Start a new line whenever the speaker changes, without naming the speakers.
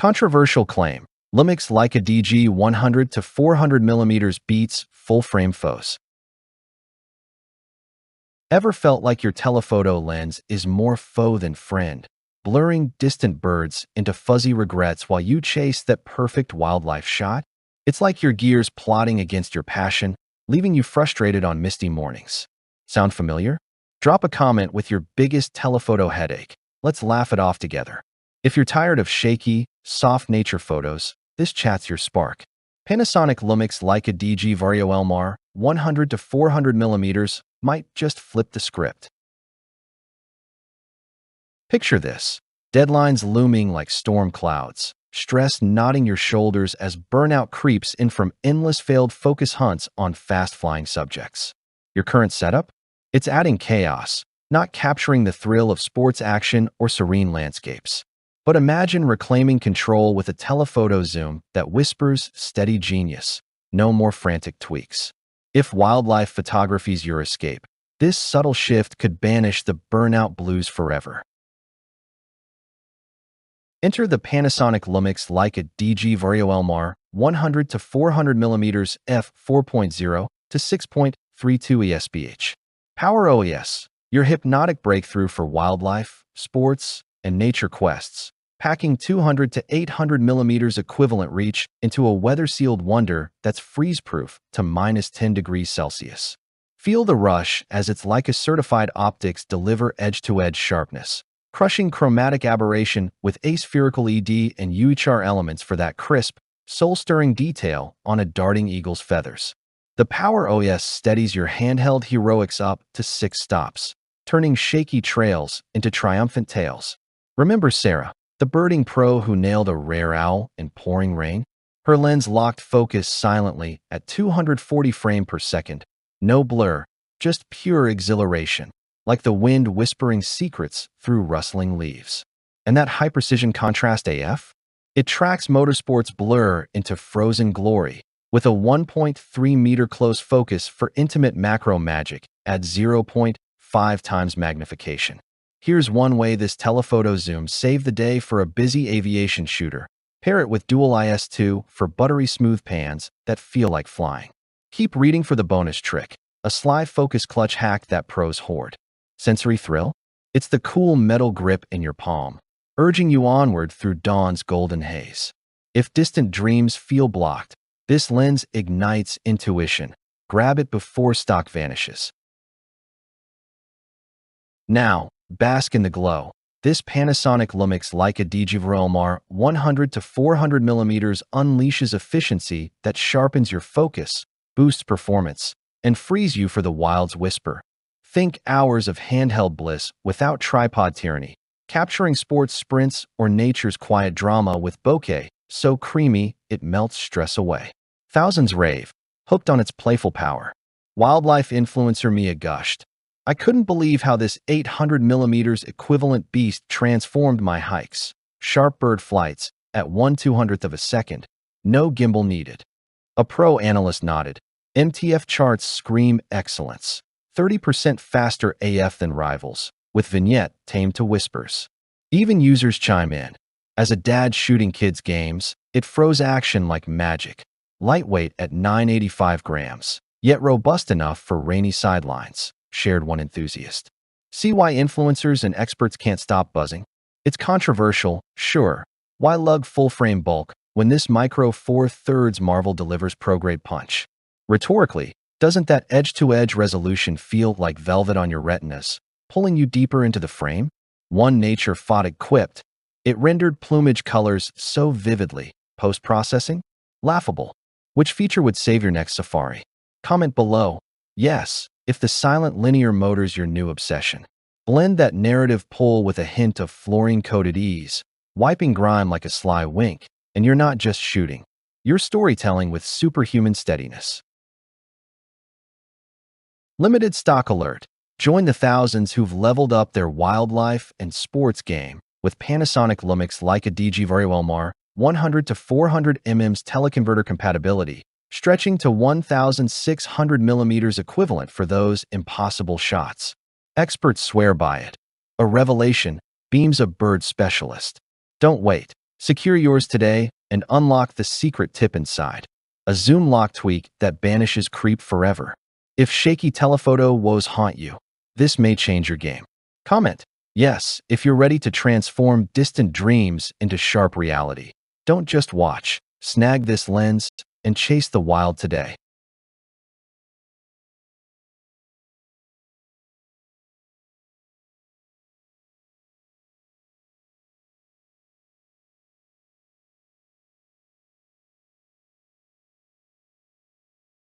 Controversial claim. LUMIX Leica DG 100 to 400 mm beats full-frame photos. Ever felt like your telephoto lens is more foe than friend, blurring distant birds into fuzzy regrets while you chase that perfect wildlife shot? It's like your gears plotting against your passion, leaving you frustrated on misty mornings. Sound familiar? Drop a comment with your biggest telephoto headache. Let's laugh it off together. If you're tired of shaky, soft nature photos, this chat's your spark. Panasonic LUMIX Leica DG Vario-Elmar 100 to 400 mm might just flip the script. Picture this. Deadlines looming like storm clouds, stress knotting your shoulders as burnout creeps in from endless failed focus hunts on fast-flying subjects. Your current setup? It's adding chaos, not capturing the thrill of sports action or serene landscapes. But imagine reclaiming control with a telephoto zoom that whispers steady genius, no more frantic tweaks. If wildlife photography's your escape, this subtle shift could banish the burnout blues forever. Enter the Panasonic LUMIX Leica DG Vario-Elmar 100 to 400 mm f4.0 to 6.32 ESPH. Power O.I.S, your hypnotic breakthrough for wildlife, sports, and nature quests, packing 200 to 800 mm equivalent reach into a weather-sealed wonder that's freeze-proof to -10 degrees Celsius. Feel the rush as its Leica-certified optics deliver edge-to-edge sharpness, crushing chromatic aberration with aspherical ED and UHR elements for that crisp, soul-stirring detail on a darting eagle's feathers. The Power O.I.S steadies your handheld heroics up to 6 stops, turning shaky trails into triumphant tales. Remember Sarah, the birding pro who nailed a rare owl in pouring rain? Her lens locked focus silently at 240 frames per second. No blur, just pure exhilaration, like the wind whispering secrets through rustling leaves. And that high-precision contrast AF? It tracks motorsports blur into frozen glory, with a 1.3 meter close focus for intimate macro magic at 0.5 times magnification. Here's one way this telephoto zoom saved the day for a busy aviation shooter. Pair it with dual IS2 for buttery smooth pans that feel like flying. Keep reading for the bonus trick, a sly focus clutch hack that pros hoard. Sensory thrill? It's the cool metal grip in your palm, urging you onward through dawn's golden haze. If distant dreams feel blocked, this lens ignites intuition. Grab it before stock vanishes. Now, bask in the glow. This Panasonic LUMIX Leica DG Vario-Elmar 100 to 400 mm unleashes efficiency that sharpens your focus, boosts performance, and frees you for the wild's whisper. Think hours of handheld bliss without tripod tyranny, capturing sports sprints or nature's quiet drama with bokeh, so creamy it melts stress away. Thousands rave, hooked on its playful power. Wildlife influencer Mia gushed, "I couldn't believe how this 800 mm equivalent beast transformed my hikes. Sharp bird flights at 1/200th of a second. No gimbal needed." A pro analyst nodded. MTF charts scream excellence. 30% faster AF than rivals, with vignette tamed to whispers. Even users chime in. As a dad shooting kids' games, it froze action like magic. Lightweight at 985 grams, yet robust enough for rainy sidelines, shared one enthusiast. See why influencers and experts can't stop buzzing? It's controversial, sure. Why lug full-frame bulk when this micro 4/3 Marvel delivers pro-grade punch? Rhetorically, doesn't that edge-to-edge resolution feel like velvet on your retinas, pulling you deeper into the frame? One nature photic quipped, "It rendered plumage colors so vividly. Post-processing? Laughable. Which feature would save your next safari?" Comment below. Yes, if the silent linear motor's your new obsession. Blend that narrative pull with a hint of fluorine-coated ease, wiping grime like a sly wink, and you're not just shooting. You're storytelling with superhuman steadiness. Limited stock alert. Join the thousands who've leveled up their wildlife and sports game with Panasonic LUMIX Leica DG Vario-Elmar 100 to 400 mm's teleconverter compatibility, stretching to 1,600 mm equivalent for those impossible shots. Experts swear by it. A revelation, beams a bird specialist. Don't wait. Secure yours today and unlock the secret tip inside. A zoom lock tweak that banishes creep forever. If shaky telephoto woes haunt you, this may change your game. Comment yes if you're ready to transform distant dreams into sharp reality. Don't just watch, snag this lens and chase the wild today.